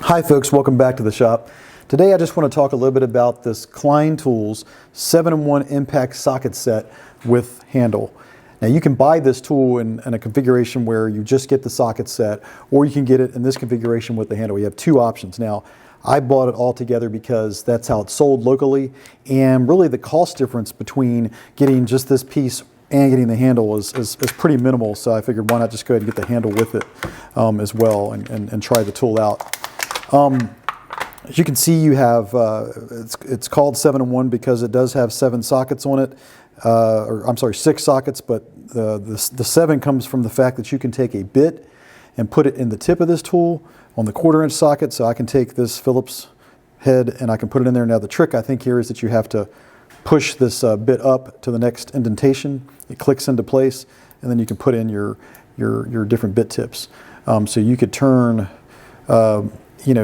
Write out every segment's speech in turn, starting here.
Hi folks, welcome back to the shop. Today I just want to talk a little bit about this Klein Tools 7-in-1 impact socket set with handle. Now you can buy this tool in a configuration where you just get the socket set, or you can get it in this configuration with the handle. You have two options. Now I bought it all together because that's how it's sold locally, and really the cost difference between getting just this piece and getting the handle is pretty minimal, so I figured why not just go ahead and get the handle with it as well and try the tool out. As you can see, you have, it's called 7-in-1 because it does have 7 sockets on it, or I'm sorry, 6 sockets, but the 7 comes from the fact that you can take a bit and put it in the tip of this tool on the 1/4-inch socket. So I can take this Phillips head and I can put it in there. Now the trick I think here is that you have to push this bit up to the next indentation. It clicks into place, and then you can put in your different bit tips. So you could turn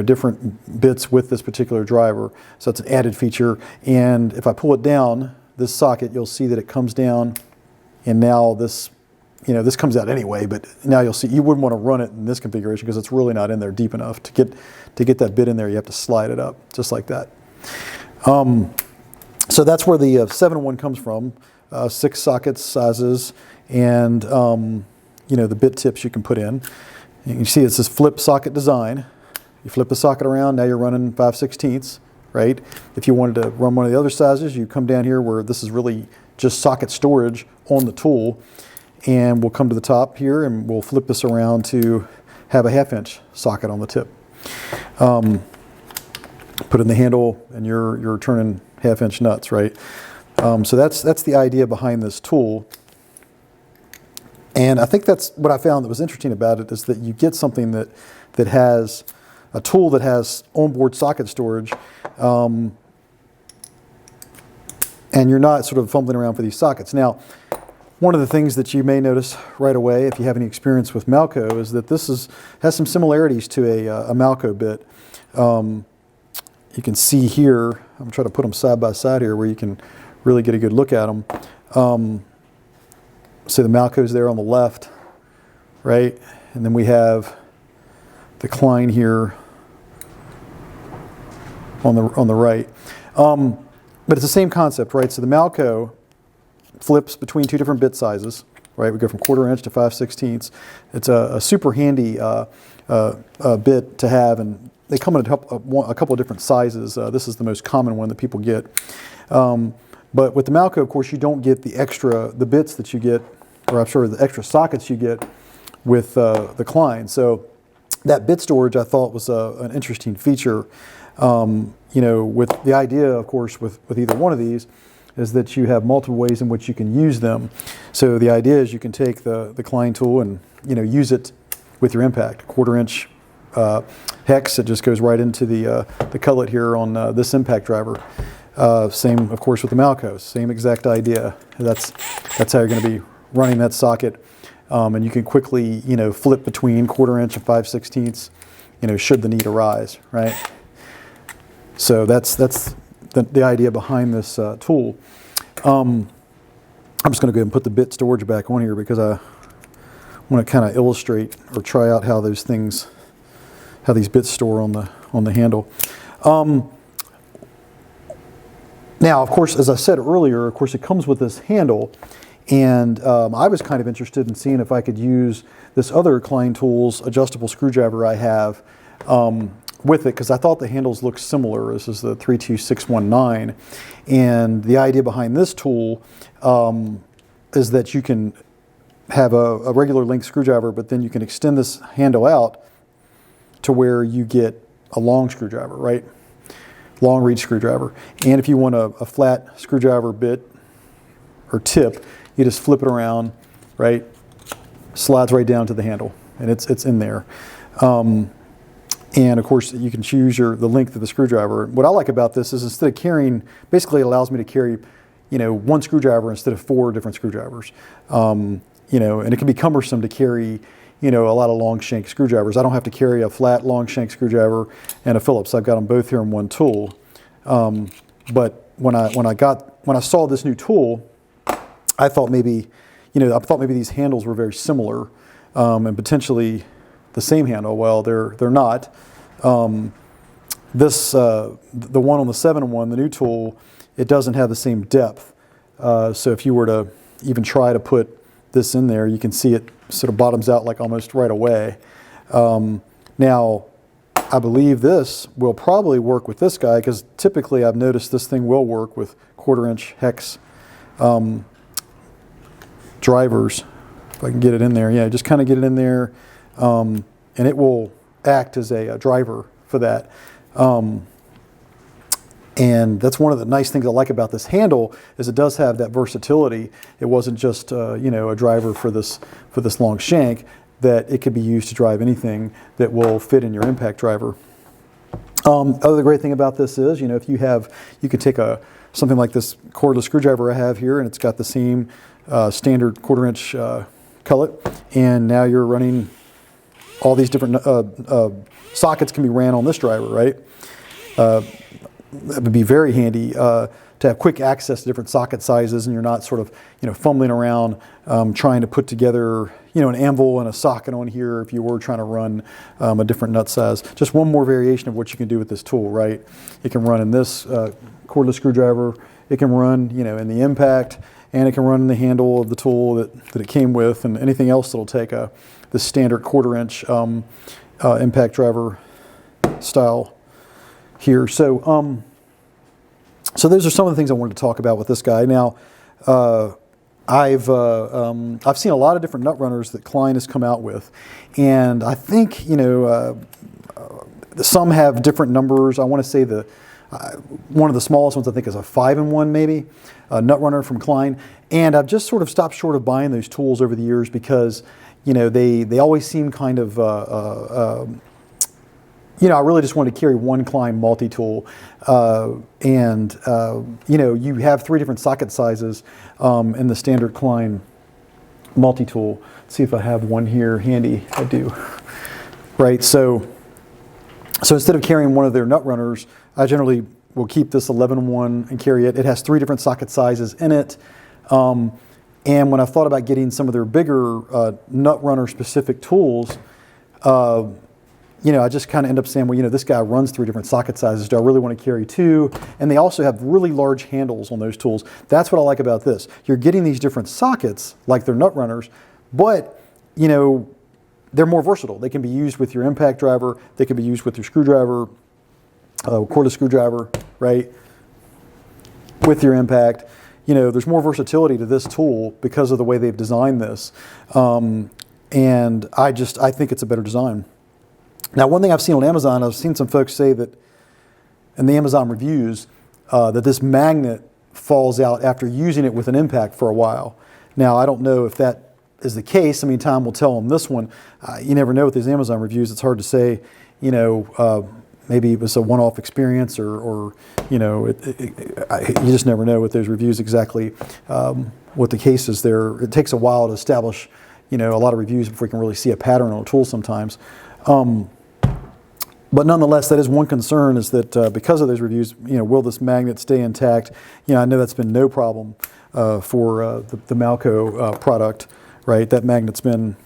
different bits with this particular driver. So it's an added feature. And if I pull it down, this socket, you'll see that it comes down, and now this, this comes out anyway, but now you'll see you wouldn't want to run it in this configuration because it's really not in there deep enough. To get that bit in there, you have to slide it up, just like that. So that's where the 7-in-1 comes from, 6 socket sizes, and the bit tips you can put in. You can see it's this flip socket design. You flip the socket around, now you're running 5/16, right? If you wanted to run one of the other sizes, you come down here where this is really just socket storage on the tool, and we'll come to the top here and we'll flip this around to have a 1/2-inch socket on the tip. Put in the handle and you're turning 1/2-inch nuts, right? So that's the idea behind this tool. And I think that's what I found that was interesting about it, is that you get something that has a tool that has onboard socket storage, and you're not sort of fumbling around for these sockets. Now, one of the things that you may notice right away, if you have any experience with Malco, is that this has some similarities to a Malco bit. You can see here, I'm trying to put them side by side here where you can really get a good look at them. So the Malco's there on the left, right? And then we have the Klein here on the right. But it's the same concept, right? So the Malco flips between 2 different bit sizes, right? We go from 1/4-inch to 5/16. It's a super handy bit to have, and they come in a couple of different sizes. This is the most common one that people get. But with the Malco, of course, you don't get the bits that you get, or I'm sure the extra sockets you get with the Klein. So that bit storage I thought was an interesting feature. With the idea, of course, with either one of these, is that you have multiple ways in which you can use them. So the idea is you can take the Klein tool and use it with your impact. 1/4-inch hex, it just goes right into the cullet here on this impact driver. Same, of course, with the Malco. Same exact idea. That's how you're going to be running that socket, and you can quickly flip between 1/4-inch and 5/16, should the need arise, right? So that's the idea behind this tool. I'm just going to go ahead and put the bit storage back on here because I want to kind of illustrate or try out how these bits store on the handle. Now, of course, as I said earlier, of course, it comes with this handle, and I was kind of interested in seeing if I could use this other Klein Tools adjustable screwdriver I have with it, because I thought the handles looked similar. This is the 32619, and the idea behind this tool is that you can have a regular length screwdriver, but then you can extend this handle out to where you get a long screwdriver, right? Long reach screwdriver. And if you want a flat screwdriver bit or tip, you just flip it around, right? Slides right down to the handle, and it's in there. And of course, you can choose the length of the screwdriver. What I like about this is instead of carrying, basically it allows me to carry, 1 screwdriver instead of 4 different screwdrivers. And it can be cumbersome to carry, a lot of long shank screwdrivers. I don't have to carry a flat long shank screwdriver and a Phillips. I've got them both here in one tool. But when I saw this new tool, I thought maybe these handles were very similar, and potentially the same handle. Well, they're not. The one on the 7-in-1, the new tool, it doesn't have the same depth. So if you were to even try to put this in there, you can see it sort of bottoms out like almost right away. Now, I believe this will probably work with this guy, because typically I've noticed this thing will work with 1/4-inch hex drivers. If I can get it in there, yeah, just kind of get it in there, and it will act as a driver for that. And that's one of the nice things I like about this handle, is it does have that versatility. It wasn't just you know, a driver for this long shank, that it could be used to drive anything that will fit in your impact driver. Other great thing about this is, you know, if you could take something like this cordless screwdriver I have here, and it's got the same standard 1/4-inch cullet, and now you're running all these different sockets can be ran on this driver, right? That would be very handy to have quick access to different socket sizes, and you're not sort of, you know, fumbling around trying to put together, you know, an anvil and a socket on here if you were trying to run a different nut size. Just one more variation of what you can do with this tool, right? It can run in this cordless screwdriver. It can run, you know, in the impact, and it can run in the handle of the tool that it came with, and anything else that'll take the standard 1/4-inch impact driver style here. So those are some of the things I wanted to talk about with this guy. Now, I've seen a lot of different nut runners that Klein has come out with, and I think, you know, some have different numbers. I want to say one of the smallest ones I think is a 5-in-1 maybe, a nut runner from Klein, and I've just sort of stopped short of buying those tools over the years, because, you know, they always seem kind of you know, I really just wanted to carry one Klein multi-tool, and you know, you have 3 different socket sizes in the standard Klein multi-tool. Let's see if I have one here handy. I do. Right, so instead of carrying one of their nut runners, I generally will keep this 11-in-1 and carry it. It has 3 different socket sizes in it, and when I thought about getting some of their bigger nut runner specific tools, you know, I just kind of end up saying, well, you know, this guy runs 3 different socket sizes. Do I really want to carry 2? And they also have really large handles on those tools. That's what I like about this. You're getting these different sockets like they're nut runners, but, you know, they're more versatile. They can be used with your impact driver. They can be used with your screwdriver, cordless screwdriver, right? With your impact. You know, there's more versatility to this tool because of the way they've designed this. And I think it's a better design. Now, one thing I've seen on Amazon, I've seen some folks say that in the Amazon reviews, that this magnet falls out after using it with an impact for a while. Now, I don't know if that is the case. I mean, time will tell on this one. You never know with these Amazon reviews. It's hard to say, you know, maybe it was a one-off experience, or you know, you just never know with those reviews exactly what the case is there. It takes a while to establish, you know, a lot of reviews before you can really see a pattern on a tool sometimes. But nonetheless, that is one concern, is that because of those reviews, you know, will this magnet stay intact? You know, I know that's been no problem for the Malco product, right? That magnet's been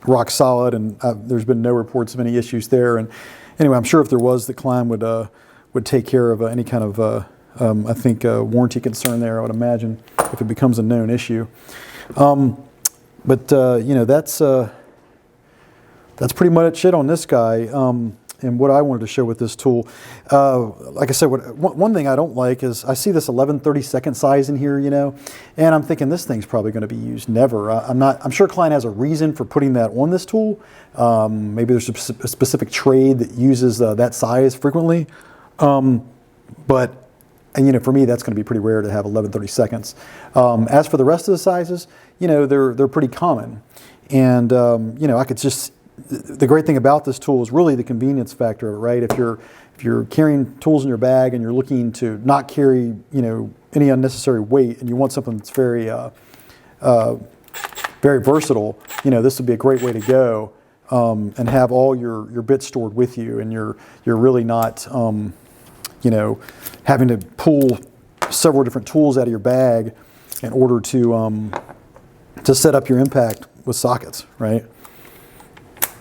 rock solid, and there's been no reports of any issues there. And anyway, I'm sure if there was, that Klein would take care of any kind of, I think, warranty concern there, I would imagine, if it becomes a known issue. But you know, that's pretty much it on this guy. And what I wanted to show with this tool, like I said, one thing I don't like is I see this 11/32 size in here, you know, and I'm thinking this thing's probably going to be used never. I'm sure Klein has a reason for putting that on this tool. Maybe there's a specific trade that uses that size frequently, but you know, for me, that's going to be pretty rare to have 11/32. As for the rest of the sizes, you know, they're pretty common, and you know, I could just. The great thing about this tool is really the convenience factor of it, right? If you're carrying tools in your bag and you're looking to not carry, you know, any unnecessary weight, and you want something that's very very versatile, you know, this would be a great way to go, and have all your bits stored with you, and you're really not you know, having to pull several different tools out of your bag in order to set up your impact with sockets, right?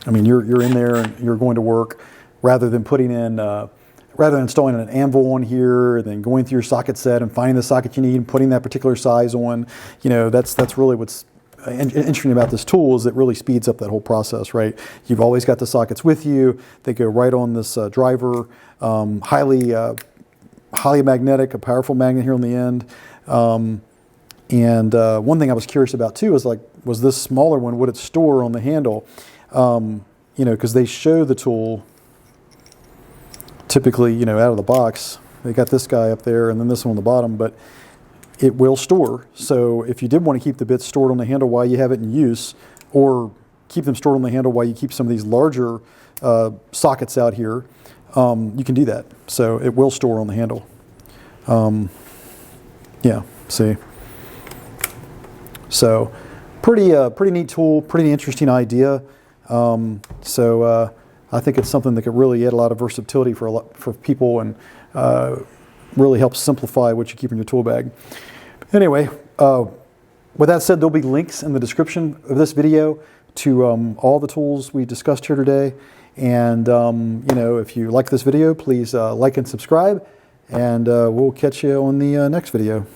I mean, you're in there and you're going to work. rather than putting in, rather than installing an anvil on here, then going through your socket set and finding the socket you need and putting that particular size on. You know, that's really what's interesting about this tool, is it really speeds up that whole process, right? You've always got the sockets with you. They go right on this driver, highly magnetic, a powerful magnet here on the end. And one thing I was curious about too is, like, was this smaller one, would it store on the handle? You know, because they show the tool typically, you know, out of the box. They got this guy up there and then this one on the bottom, but it will store. So if you did want to keep the bits stored on the handle while you have it in use, or keep them stored on the handle while you keep some of these larger sockets out here, you can do that. So it will store on the handle. Yeah, see. So pretty neat tool, pretty interesting idea. I think it's something that could really add a lot of versatility for people, and really help simplify what you keep in your tool bag. Anyway, with that said, there'll be links in the description of this video to all the tools we discussed here today. And you know, if you like this video, please like and subscribe, and we'll catch you on the next video.